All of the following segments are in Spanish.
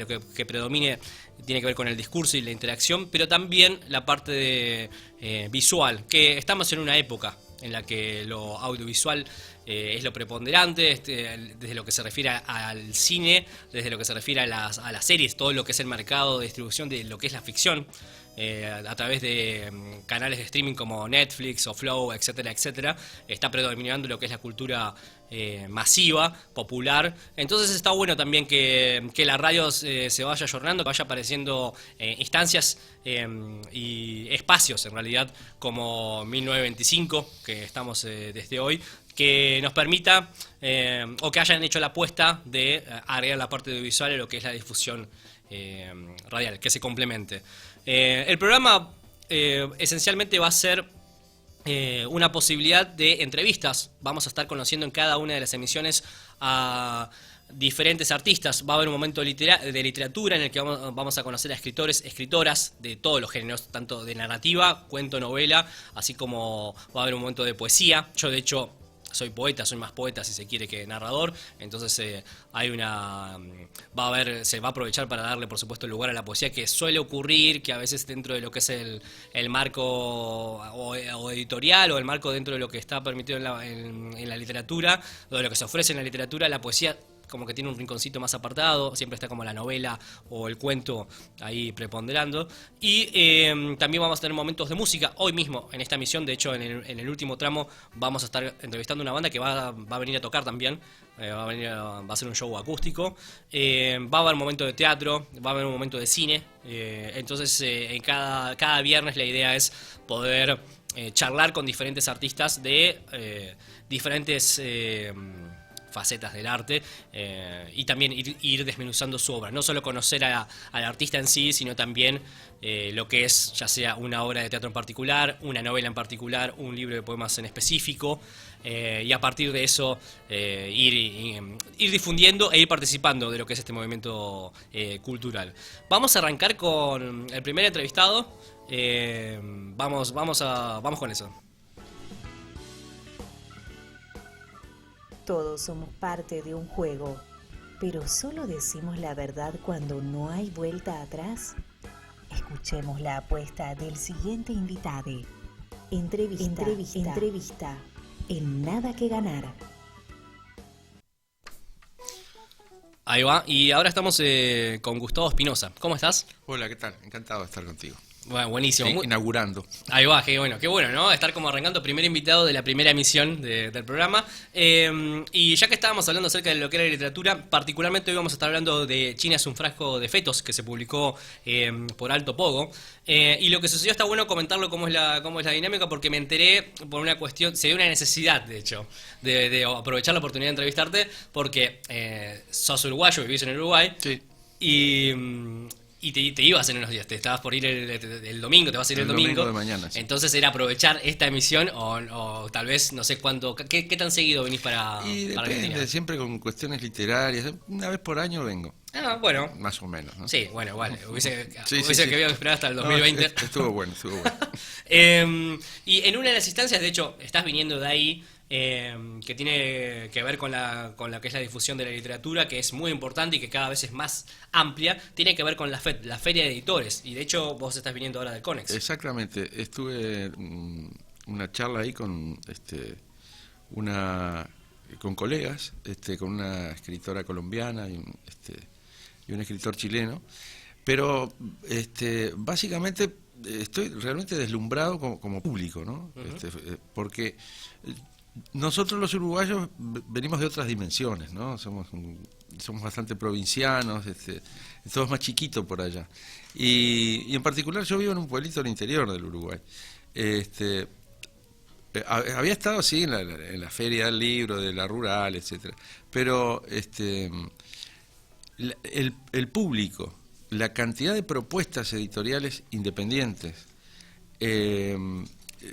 lo que predomine tiene que ver con el discurso y la interacción, pero también la parte visual, que estamos en una época en la que lo audiovisual es lo preponderante, desde lo que se refiere al cine, desde lo que se refiere a las series, todo lo que es el mercado de distribución de lo que es la ficción, a través de canales de streaming como Netflix o Flow, etcétera, etcétera, está predominando lo que es la cultura masiva, popular. Entonces está bueno también que la radio se vaya ayornando, que vaya apareciendo instancias y espacios en realidad como 1925, que estamos desde hoy, que nos permita o que hayan hecho la apuesta de agregar la parte audiovisual a lo que es la difusión radial, que se complemente. El programa esencialmente va a ser una posibilidad de entrevistas. Vamos a estar conociendo en cada una de las emisiones a diferentes artistas. Va a haber un momento de literatura en el que vamos a conocer a escritores, escritoras de todos los géneros, tanto de narrativa, cuento, novela, así como va a haber un momento de poesía. Yo, de hecho, soy poeta, soy más poeta si se quiere que narrador, entonces se va a aprovechar para darle por supuesto el lugar a la poesía, que suele ocurrir que a veces dentro de lo que es el marco o editorial, o el marco dentro de lo que está permitido en la literatura, o de lo que se ofrece en la literatura, la poesía como que tiene un rinconcito más apartado, siempre está como la novela o el cuento ahí preponderando. Y también vamos a tener momentos de música hoy mismo en esta emisión. De hecho, en el último tramo vamos a estar entrevistando una banda que va a venir a tocar también. Va a ser un show acústico. Va a haber un momento de teatro, va a haber un momento de cine. Entonces, en cada viernes la idea es poder charlar con diferentes artistas de diferentes facetas del arte, y también ir desmenuzando su obra, no solo conocer al artista en sí, sino también lo que es ya sea una obra de teatro en particular, una novela en particular, un libro de poemas en específico, y a partir de eso ir difundiendo e ir participando de lo que es este movimiento cultural. Vamos a arrancar con el primer entrevistado. Vamos con eso. Todos somos parte de un juego, pero solo decimos la verdad cuando no hay vuelta atrás. Escuchemos la apuesta del siguiente invitado. Entrevista. En Nada que Ganar. Ahí va, y ahora estamos con Gustavo Espinosa. ¿Cómo estás? Hola, ¿qué tal? Encantado de estar contigo. Bueno, buenísimo. Inaugurando. Ahí va, qué bueno, ¿no? Estar como arrancando, primer invitado de la primera emisión del programa. Y ya que estábamos hablando acerca de lo que era la literatura, particularmente hoy vamos a estar hablando de China es un frasco de fetos, que se publicó por Alto Pogo. Y lo que sucedió está bueno comentarlo cómo es la dinámica, porque me enteré por una cuestión, se dio una necesidad, de hecho, de aprovechar la oportunidad de entrevistarte, porque sos uruguayo, vivís en Uruguay. Sí. Y te ibas en unos días, te estabas por ir el domingo, te vas a ir el domingo de mañana, sí. Entonces era aprovechar esta emisión o tal vez no sé cuánto, ¿qué tan seguido venís para depende, Argentina? siempre con cuestiones literarias, una vez por año vengo. Ah, bueno. Más o menos, ¿no? Sí, bueno, igual, hubiese Sí. que esperar hasta el 2020. No, estuvo bueno. Y en una de las instancias, de hecho, estás viniendo de ahí, que tiene que ver con la que es la difusión de la literatura, que es muy importante y que cada vez es más amplia, tiene que ver con la Feria de Editores, y de hecho vos estás viniendo ahora del CONEX. Exactamente, estuve una charla ahí con con colegas, con una escritora colombiana y un escritor chileno, pero básicamente estoy realmente deslumbrado como público, ¿no? Uh-huh. Porque nosotros los uruguayos venimos de otras dimensiones, ¿no? Somos bastante provincianos, todo es más chiquito por allá. Y en particular yo vivo en un pueblito del interior del Uruguay. Había estado, sí, en la feria del libro, de la rural, etcétera. Pero el público, la cantidad de propuestas editoriales independientes,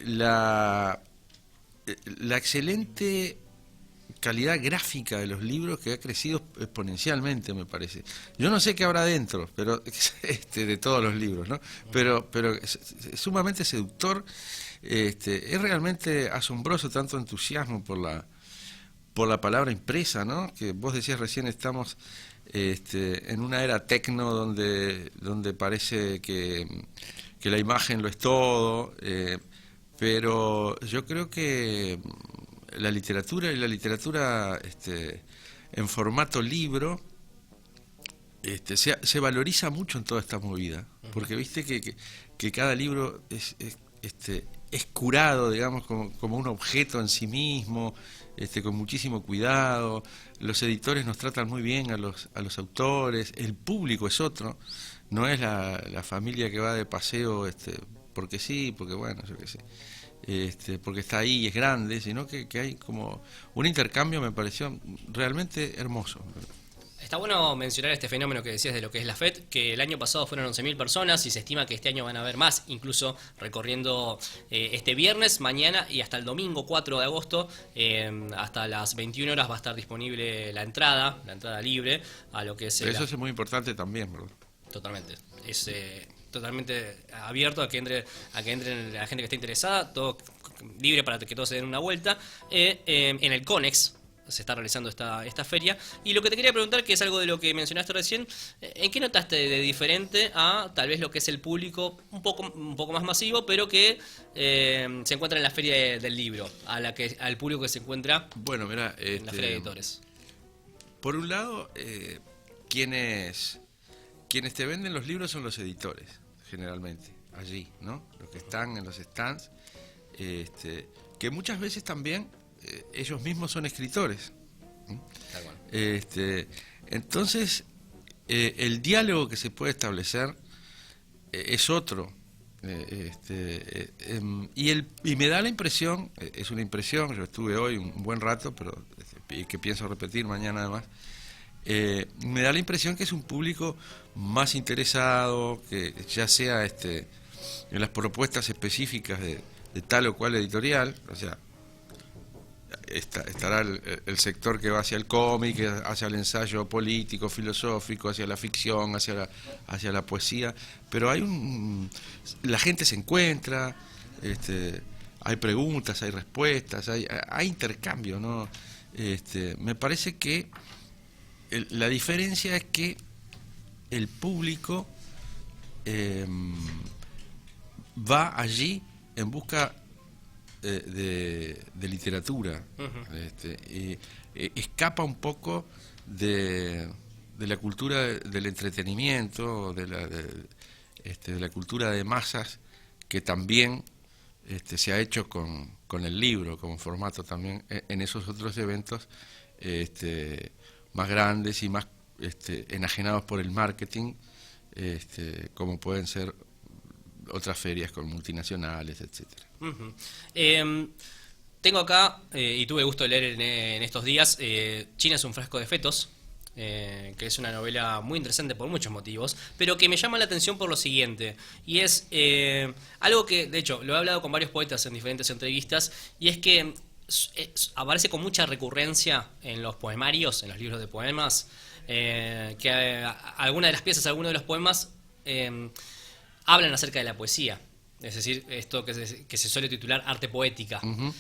la excelente calidad gráfica de los libros, que ha crecido exponencialmente, me parece. Yo no sé qué habrá dentro, pero de todos los libros, ¿no? Pero es sumamente seductor. Es realmente asombroso tanto entusiasmo por la palabra impresa, ¿no? Que vos decías recién, estamos en una era tecno donde parece que la imagen lo es todo, pero yo creo que la literatura en formato libro se valoriza mucho en toda esta movida, porque viste que cada libro es curado, digamos, como un objeto en sí mismo, con muchísimo cuidado. Los editores nos tratan muy bien a los autores, el público es otro, no es la familia que va de paseo porque sí, porque bueno, yo qué sé, porque está ahí y es grande, sino que hay como un intercambio, me pareció realmente hermoso. Está bueno mencionar este fenómeno que decías de lo que es la FED, que el año pasado fueron 11.000 personas y se estima que este año van a haber más, incluso recorriendo este viernes, mañana y hasta el domingo 4 de agosto, hasta las 21 horas va a estar disponible la entrada libre a lo que es... Eso es muy importante también, ¿verdad? Totalmente. Es totalmente abierto a que entre la gente que esté interesada, todo libre para que todos se den una vuelta. En el CONEX se está realizando esta feria. Y lo que te quería preguntar, que es algo de lo que mencionaste recién, ¿en qué notaste de diferente a tal vez lo que es el público un poco más masivo, pero que se encuentra en la feria del libro, al público que se encuentra bueno, mira, en la feria de editores? Por un lado, quienes te venden los libros son los editores, generalmente, allí, ¿no? Los que están en los stands, que muchas veces también ellos mismos son escritores. Entonces, el diálogo que se puede establecer es otro. Y me da la impresión, es una impresión, yo estuve hoy un buen rato, pero que pienso repetir mañana además, me da la impresión que es un público más interesado, que ya sea en las propuestas específicas de tal o cual editorial, o sea, estará el sector que va hacia el cómic, hacia el ensayo político, filosófico, hacia la ficción, hacia la poesía, pero la gente se encuentra, hay preguntas, hay respuestas, hay intercambio, ¿no? Me parece que la diferencia es que el público va allí en busca de literatura, y escapa un poco de la cultura del entretenimiento, de la cultura de masas que también se ha hecho con el libro como formato también en esos otros eventos más grandes y más enajenados por el marketing, como pueden ser otras ferias con multinacionales, etcétera. Tengo acá, y tuve gusto de leer en estos días, China es un frasco de fetos, que es una novela muy interesante por muchos motivos, pero que me llama la atención por lo siguiente, y es algo que, de hecho, lo he hablado con varios poetas en diferentes entrevistas, y es que aparece con mucha recurrencia en los poemarios, en los libros de poemas, que alguna de las piezas, algunos de los poemas hablan acerca de la poesía. Es decir, esto que se suele titular arte poética. Uh-huh.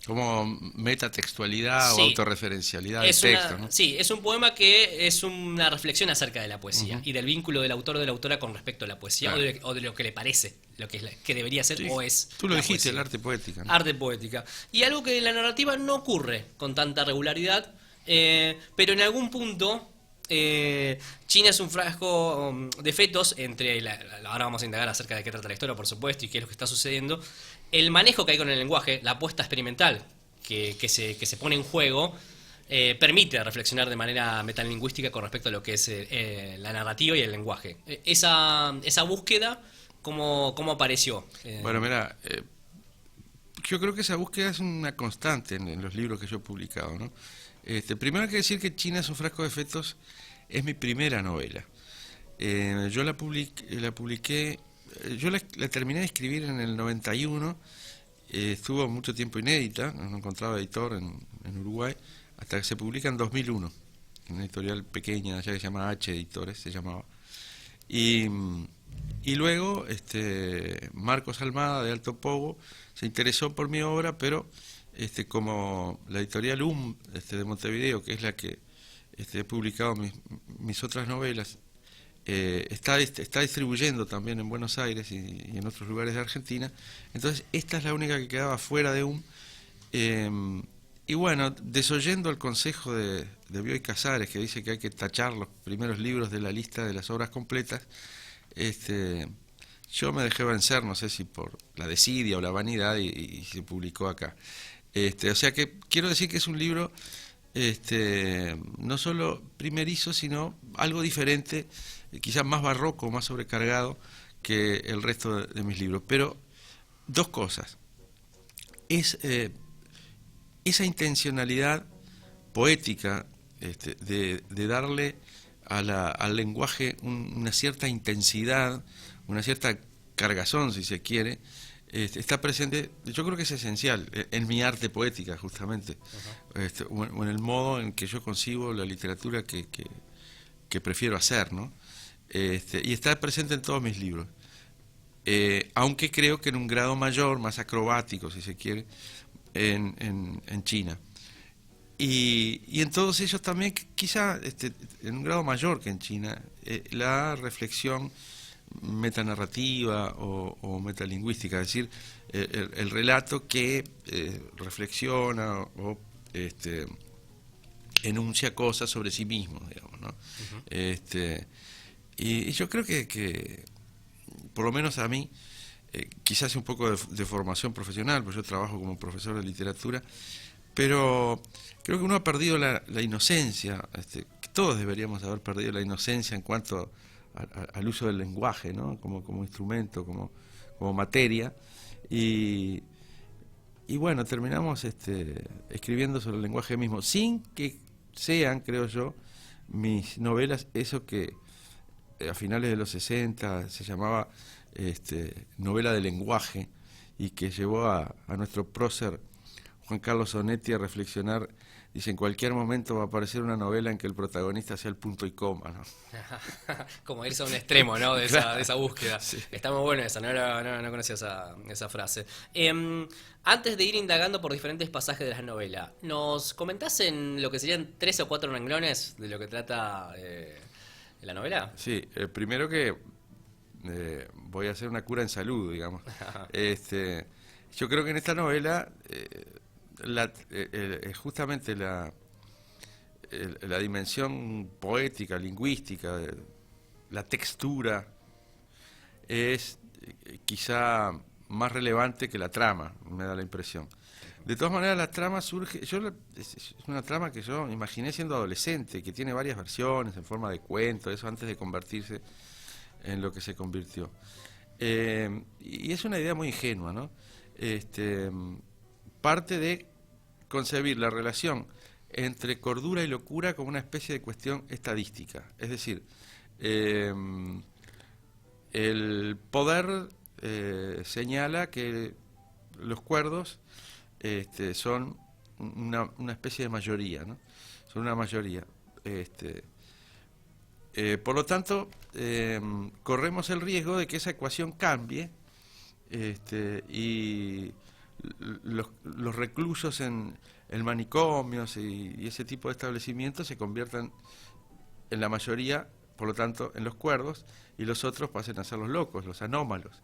Como metatextualidad, sí, o autorreferencialidad del texto, ¿no? Sí, es un poema que es una reflexión acerca de la poesía, uh-huh, y del vínculo del autor o de la autora con respecto a la poesía, claro, o de lo que le parece, lo que debería ser, sí, o es. Tú lo dijiste, poesía. el arte poética, ¿no? Arte poética. Y algo que en la narrativa no ocurre con tanta regularidad, pero en algún punto China es un frasco de fetos ahora vamos a indagar acerca de qué trata la historia, por supuesto, y qué es lo que está sucediendo. El manejo que hay con el lenguaje, la apuesta experimental que se pone en juego, permite reflexionar de manera metalingüística con respecto a lo que es la narrativa y el lenguaje. Esa búsqueda, ¿cómo apareció? Bueno, mira, yo creo que esa búsqueda es una constante en los libros que yo he publicado, ¿no? Primero hay que decir que China es un frasco de fetos es mi primera novela. Yo la publiqué, yo la terminé de escribir en el 91, estuvo mucho tiempo inédita, no encontraba editor en Uruguay, hasta que se publica en 2001, en una editorial pequeña allá que se llama H Editores, se llamaba. Y luego Marcos Almada de Alto Pogo se interesó por mi obra, pero como la editorial de Montevideo, que es la que he publicado mis otras novelas. Está distribuyendo también en Buenos Aires y en otros lugares de Argentina. Entonces esta es la única que quedaba fuera de y bueno, desoyendo el consejo de Bioy Casares, que dice que hay que tachar los primeros libros de la lista de las obras completas, yo me dejé vencer, no sé si por la desidia o la vanidad, y se publicó acá. O sea que quiero decir que es un libro no solo primerizo, sino algo diferente, quizás más barroco, más sobrecargado que el resto de mis libros. Pero dos cosas. Es esa intencionalidad poética de darle al lenguaje una cierta intensidad, una cierta cargazón, si se quiere, está presente, yo creo que es esencial en mi arte poética, justamente, o en el modo en que yo concibo la literatura que prefiero hacer, ¿no? Y está presente en todos mis libros, aunque creo que en un grado mayor, más acrobático, si se quiere, en China. Y en todos ellos también, quizá en un grado mayor que en China, la reflexión metanarrativa o metalingüística, es decir, el relato que reflexiona o enuncia cosas sobre sí mismo, digamos, ¿no? Y yo creo que por lo menos a mí, quizás un poco de formación profesional, pues yo trabajo como profesor de literatura, pero creo que uno ha perdido la inocencia, que todos deberíamos haber perdido la inocencia en cuanto al uso del lenguaje, ¿no? Como instrumento, como materia, y bueno, terminamos escribiendo sobre el lenguaje mismo, sin que sean, creo yo, mis novelas, eso que a finales de los 60 se llamaba novela de lenguaje, y que llevó a nuestro prócer Juan Carlos Onetti a reflexionar. Dice, en cualquier momento va a aparecer una novela en que el protagonista sea el punto y coma, ¿no? Como irse a un extremo, ¿no? De esa búsqueda. Sí. Está muy bueno esa, no conocía esa frase. Antes de ir indagando por diferentes pasajes de la novela, ¿nos comentás en lo que serían 3 o 4 renglones de lo que trata la novela? Sí, primero que voy a hacer una cura en salud, digamos. Yo creo que en esta novela justamente la dimensión poética, lingüística, la textura es quizá más relevante que la trama, me da la impresión. De todas maneras, la trama surge, es una trama que yo imaginé siendo adolescente, que tiene varias versiones en forma de cuento, eso antes de convertirse en lo que se convirtió. Y es una idea muy ingenua, ¿no? Parte de concebir la relación entre cordura y locura como una especie de cuestión estadística. Es decir, el poder señala que los cuerdos son una especie de mayoría, ¿no? Son una mayoría. Por lo tanto, corremos el riesgo de que esa ecuación cambie, y los reclusos en manicomios y ese tipo de establecimientos se conviertan en la mayoría, por lo tanto, en los cuerdos, y los otros pasen a ser los locos, los anómalos.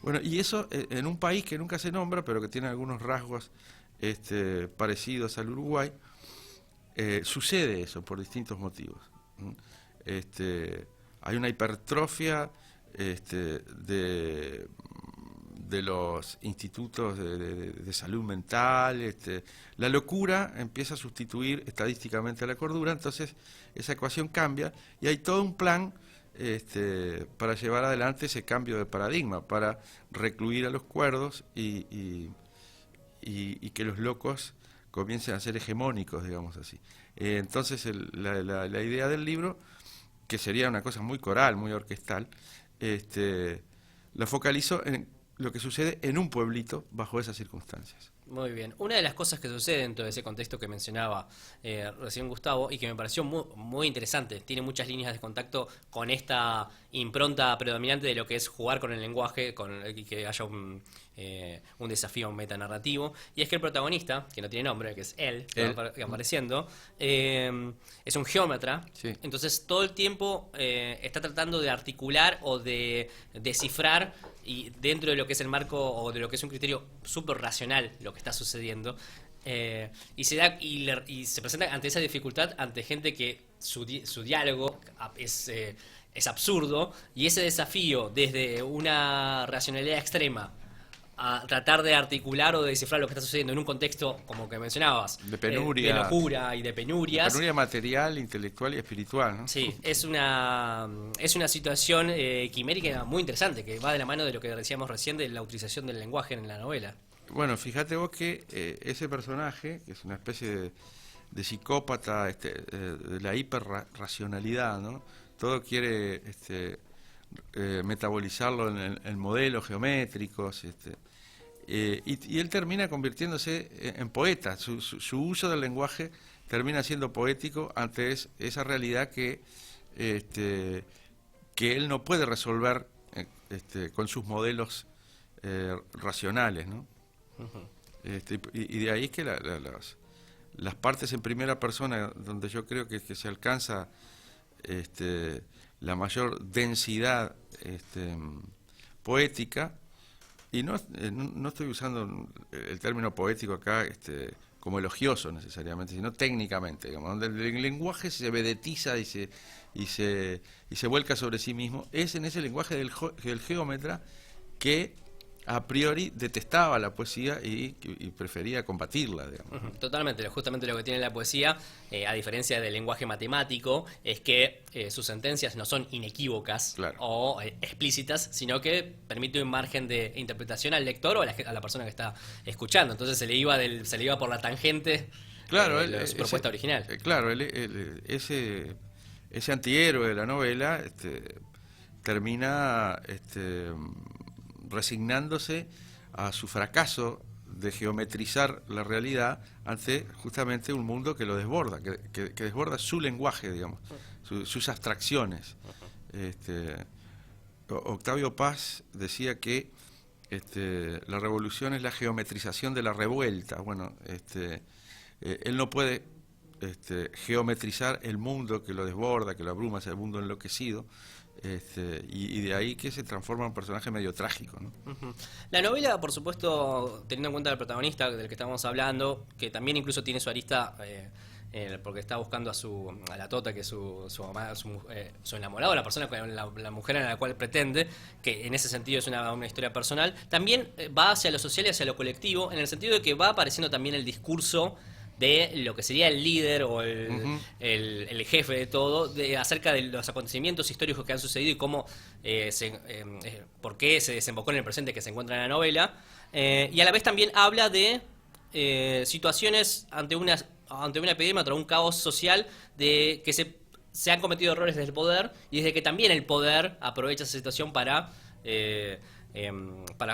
Bueno, y eso en un país que nunca se nombra, pero que tiene algunos rasgos parecidos al Uruguay, sucede eso por distintos motivos. Hay una hipertrofia de los institutos de salud mental, la locura empieza a sustituir estadísticamente a la cordura, entonces esa ecuación cambia y hay todo un plan para llevar adelante ese cambio de paradigma, para recluir a los cuerdos y que los locos comiencen a ser hegemónicos, digamos así. Entonces la idea del libro, que sería una cosa muy coral, muy orquestal, lo focalizo en lo que sucede en un pueblito bajo esas circunstancias. Muy bien. Una de las cosas que sucede en todo ese contexto que mencionaba recién Gustavo y que me pareció muy interesante, tiene muchas líneas de contacto con esta impronta predominante de lo que es jugar con el lenguaje y que haya un desafío metanarrativo, y es que el protagonista, que no tiene nombre, que es él, que va apareciendo, es un geómetra. Sí. Entonces todo el tiempo está tratando de articular o de descifrar, y dentro de lo que es el marco o de lo que es un criterio súper racional lo que está sucediendo, y se presenta ante esa dificultad ante gente que su diálogo es absurdo, y ese desafío desde una racionalidad extrema a tratar de articular o de descifrar lo que está sucediendo en un contexto, como que mencionabas, De penuria. de locura y de penurias. Penuria material, intelectual y espiritual, ¿no? Sí, es una situación quimérica muy interesante, que va de la mano de lo que decíamos recién de la utilización del lenguaje en la novela. Bueno, fíjate vos que ese personaje, que es una especie de psicópata de la hiperracionalidad, ¿no? Todo quiere metabolizarlo en modelos geométricos, y él termina convirtiéndose en poeta. Su uso del lenguaje termina siendo poético ante esa realidad que él no puede resolver con sus modelos racionales, ¿no? Y de ahí que las partes en primera persona donde yo creo que se alcanza la mayor densidad poética, y no estoy usando el término poético acá como elogioso necesariamente, sino técnicamente, digamos, donde el lenguaje se vedetiza y se vuelca sobre sí mismo, es en ese lenguaje del geómetra que a priori detestaba la poesía y prefería combatirla, digamos. Totalmente, justamente lo que tiene la poesía, a diferencia del lenguaje matemático, es que sus sentencias no son inequívocas, claro, o explícitas, sino que permite un margen de interpretación al lector o a la persona que está escuchando. Entonces se le iba por la tangente, claro, su propuesta original. Claro, ese antihéroe de la novela termina resignándose a su fracaso de geometrizar la realidad ante justamente un mundo que lo desborda, que desborda su lenguaje, digamos, sus abstracciones. Octavio Paz decía que la revolución es la geometrización de la revuelta. Bueno, él no puede geometrizar el mundo que lo desborda, que lo abruma, ese mundo enloquecido. Y de ahí que se transforma en un personaje medio trágico, ¿no? La novela, por supuesto, teniendo en cuenta al protagonista del que estamos hablando, que también incluso tiene su arista, porque está buscando a la Tota, que es su enamorado, la persona, la mujer en la cual pretende, que en ese sentido es una historia personal, también va hacia lo social y hacia lo colectivo, en el sentido de que va apareciendo también el discurso de lo que sería el líder o el jefe de todo, acerca de los acontecimientos históricos que han sucedido y cómo por qué se desembocó en el presente que se encuentra en la novela, y a la vez también habla de situaciones ante una epidemia, ante un caos social, de que se han cometido errores desde el poder, y desde que también el poder aprovecha esa situación para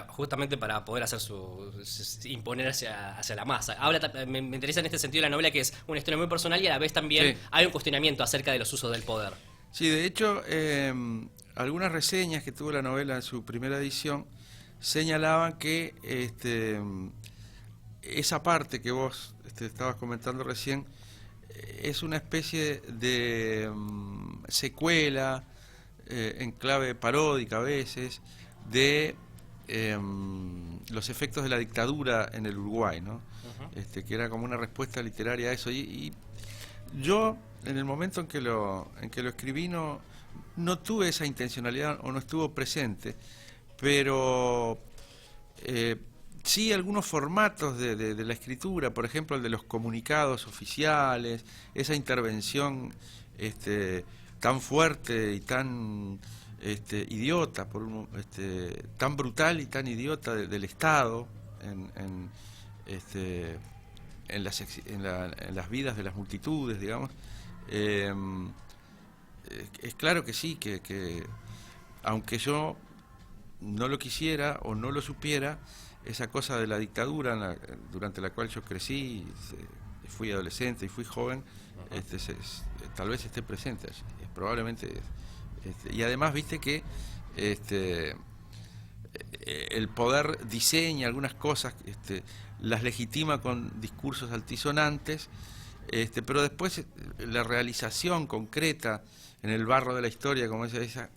justamente para poder hacer imponer hacia la masa. Me interesa en este sentido la novela, que es una historia muy personal, y a la vez también hay un cuestionamiento acerca de los usos del poder. Sí, de hecho, algunas reseñas que tuvo la novela en su primera edición señalaban que esa parte que vos estabas comentando recién es una especie de secuela en clave paródica a veces de los efectos de la dictadura en el Uruguay, ¿no? Que era como una respuesta literaria a eso. Y yo, en el momento en que lo escribí, no tuve esa intencionalidad o no estuvo presente, pero sí algunos formatos de la escritura, por ejemplo el de los comunicados oficiales, esa intervención tan fuerte y tan idiota, tan brutal y tan idiota del Estado en las vidas de las multitudes, digamos. Es claro que sí, que aunque yo no lo quisiera o no lo supiera, esa cosa de la dictadura durante la cual yo crecí, fui adolescente y fui joven, tal vez esté presente allí, probablemente. Y además, viste que el poder diseña algunas cosas, las legitima con discursos altisonantes, pero después la realización concreta en el barro de la historia, como esa,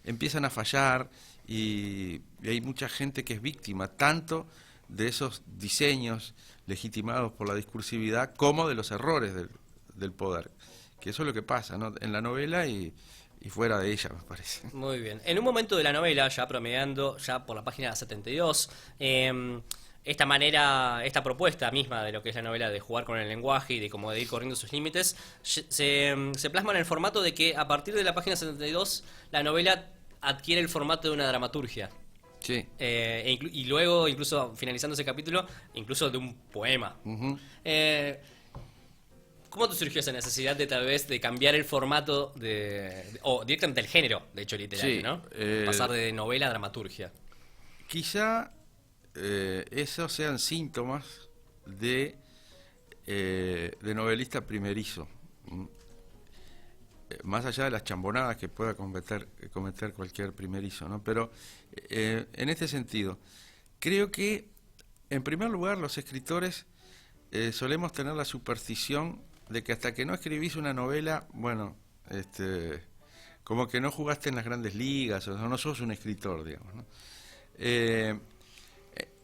empiezan a fallar y hay mucha gente que es víctima tanto de esos diseños legitimados por la discursividad como de los errores del poder, que eso es lo que pasa, ¿no?, en la novela y fuera de ella, me parece. Muy bien. En un momento de la novela, ya promediando, ya por la página 72, esta propuesta misma de lo que es la novela, de jugar con el lenguaje y de como de ir corriendo sus límites, se plasma en el formato de que a partir de la página 72 la novela adquiere el formato de una dramaturgia. Sí. Y luego, incluso finalizando ese capítulo, incluso de un poema. Uh-huh. ¿Cómo te surgió esa necesidad de tal vez de cambiar el formato o directamente el género, de hecho literario, sí, ¿no? Pasar de novela a dramaturgia. Quizá esos sean síntomas de novelista primerizo, más allá de las chambonadas que pueda cometer cualquier primerizo, ¿no? Pero en este sentido, creo que en primer lugar los escritores solemos tener la superstición de que hasta que no escribís una novela, bueno, como que no jugaste en las grandes ligas, o no sos un escritor, digamos, ¿no?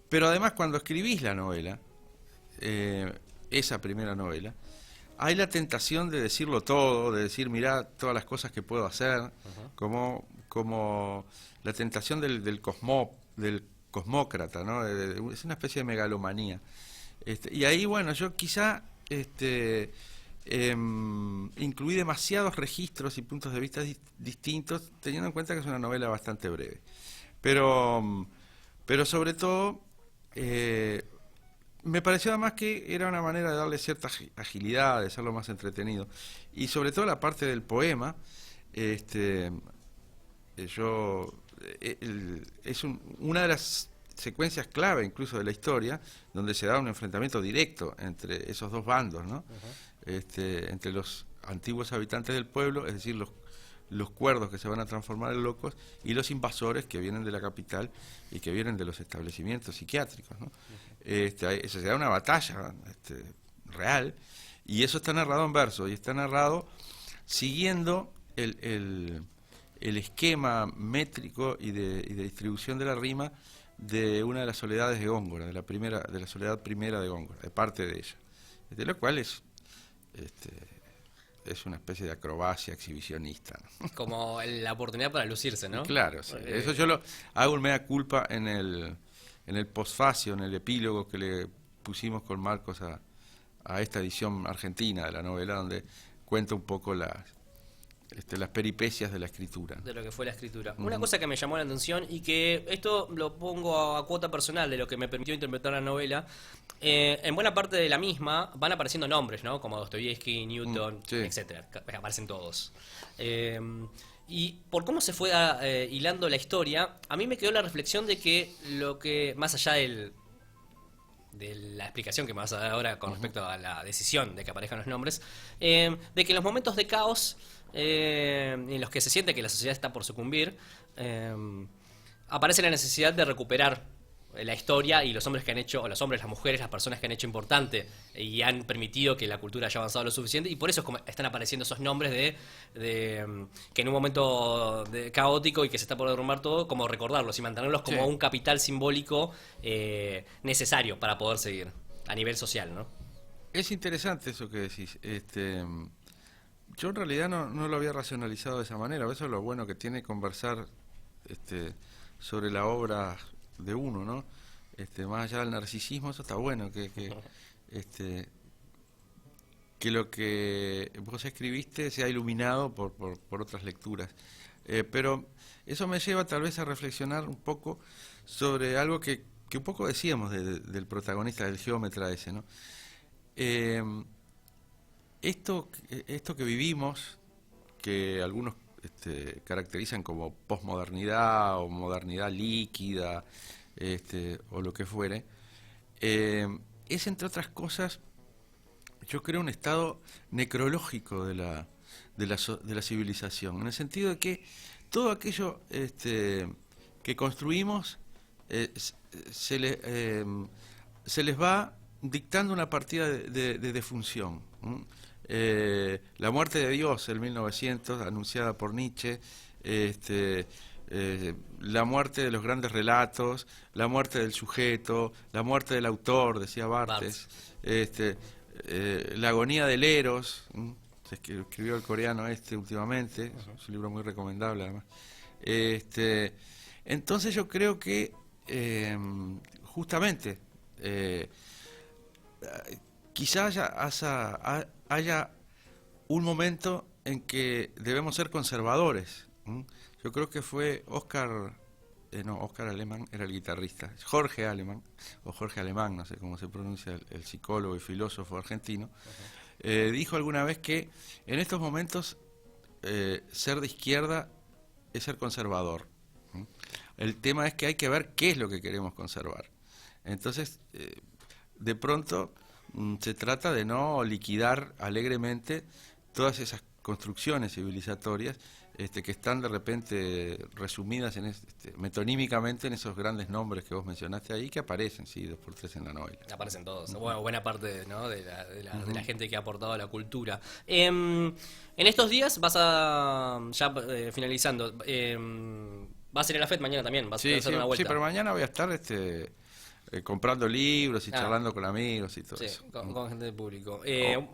Pero además cuando escribís la novela, esa primera novela, hay la tentación de decirlo todo, de decir, mirá todas las cosas que puedo hacer, uh-huh, como la tentación del cosmócrata, ¿no? Es una especie de megalomanía. Y ahí, bueno, yo quizá incluí demasiados registros y puntos de vista distintos, teniendo en cuenta que es una novela bastante breve. Pero sobre todo, me pareció además que era una manera de darle cierta agilidad, de hacerlo más entretenido. Y sobre todo la parte del poema, es una de las secuencias clave incluso de la historia, donde se da un enfrentamiento directo entre esos dos bandos, ¿no? Uh-huh. Entre los antiguos habitantes del pueblo, es decir, los cuerdos que se van a transformar en locos, y los invasores que vienen de la capital y que vienen de los establecimientos psiquiátricos, ¿no? Uh-huh. Se da una batalla real, y eso está narrado en verso, y está narrado siguiendo el esquema métrico y de distribución de la rima de una de las soledades de Góngora, de la soledad primera de Góngora, de parte de ella, de lo cual es una especie de acrobacia exhibicionista, ¿no? Como la oportunidad para lucirse, ¿no? Claro, sí. Eso yo lo hago un mea culpa en el posfacio, en el epílogo que le pusimos con Marcos a esta edición argentina de la novela, donde cuenta un poco las peripecias de la escritura. De lo que fue la escritura. Uh-huh. Una cosa que me llamó la atención, y que esto lo pongo a cuota personal de lo que me permitió interpretar la novela, en buena parte de la misma van apareciendo nombres, ¿no? Como Dostoyevsky, Newton, sí, etcétera. Aparecen todos. Y por cómo se fue hilando la historia, a mí me quedó la reflexión de que más allá de la explicación que me vas a dar ahora con respecto a la decisión de que aparezcan los nombres, de que en los momentos de caos en los que se siente que la sociedad está por sucumbir, aparece la necesidad de recuperar la historia y los hombres que han hecho, o los hombres, las mujeres, las personas que han hecho importante y han permitido que la cultura haya avanzado lo suficiente, y por eso están apareciendo esos nombres de que en un momento caótico y que se está por derrumbar todo, como recordarlos y mantenerlos como un capital simbólico necesario para poder seguir a nivel social, ¿no? Es interesante eso que decís. Yo en realidad no lo había racionalizado de esa manera. Eso es lo bueno que tiene conversar sobre la obra de uno, ¿no? Más allá del narcisismo, eso está bueno, que lo que vos escribiste sea iluminado por otras lecturas. Pero eso me lleva tal vez a reflexionar un poco sobre algo que un poco decíamos del protagonista, del geómetra ese, ¿no? Esto que vivimos, que algunos caracterizan como posmodernidad o modernidad líquida, o lo que fuere, es entre otras cosas, yo creo, un estado necrológico de la civilización, en el sentido de que todo aquello que construimos se les va dictando una partida de defunción. La muerte de Dios en 1900, anunciada por Nietzsche, la muerte de los grandes relatos, la muerte del sujeto, la muerte del autor, decía Barthes, la agonía del Eros, se escribió el coreano últimamente, es un libro muy recomendable además. Entonces yo creo que justamente quizás haya un momento en que debemos ser conservadores. Yo creo que fue Oscar Alemán era el guitarrista, Jorge Alemán, o Jorge Alemán, no sé cómo se pronuncia, el psicólogo y filósofo argentino, dijo alguna vez que en estos momentos ser de izquierda es ser conservador. El tema es que hay que ver qué es lo que queremos conservar. Entonces, de pronto se trata de no liquidar alegremente todas esas construcciones civilizatorias que están de repente resumidas metonímicamente en esos grandes nombres que vos mencionaste ahí, que aparecen, sí, 2x3 en la novela. Aparecen todos. Bueno, buena parte, ¿no?, de la gente que ha aportado a la cultura. En estos días vas a, ya finalizando, vas a ir a la FED mañana también, vas a hacer una vuelta. Sí, pero mañana voy a estar comprando libros y charlando con amigos y todo eso. Con gente del público.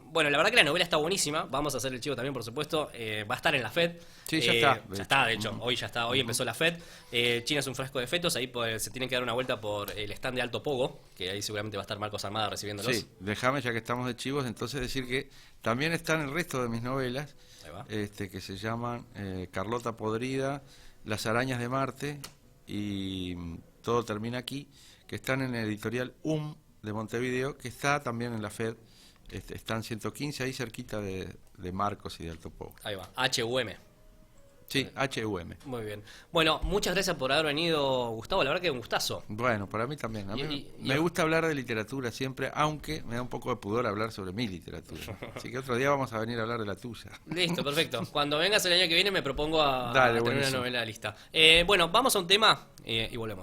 Bueno, la verdad que la novela está buenísima. Vamos a hacer el chivo también, por supuesto. Va a estar en la FED. Sí, ya está. Ya está, de hecho. Hoy ya está. Hoy empezó la FED. China es un frasco de fetos. Ahí se tienen que dar una vuelta por el stand de Alto Pogo, que ahí seguramente va a estar Marcos Armada recibiéndolos. Sí, déjame, ya que estamos de chivos, entonces decir que también están el resto de mis novelas, que se llaman Carlota Podrida, Las Arañas de Marte y Todo Termina Aquí, que están en el editorial de Montevideo, que está también en la FED, están 115 ahí cerquita de Marcos y de Alto Pogo. Ahí va, HUM. Sí, HUM. Muy bien. Bueno, muchas gracias por haber venido, Gustavo, la verdad que un gustazo. Bueno, para mí también. A mí me gusta hablar de literatura siempre, aunque me da un poco de pudor hablar sobre mi literatura. Así que otro día vamos a venir a hablar de la tuya. Listo, perfecto. Cuando vengas el año que viene me propongo a tener una novela lista. Bueno, vamos a un tema y volvemos.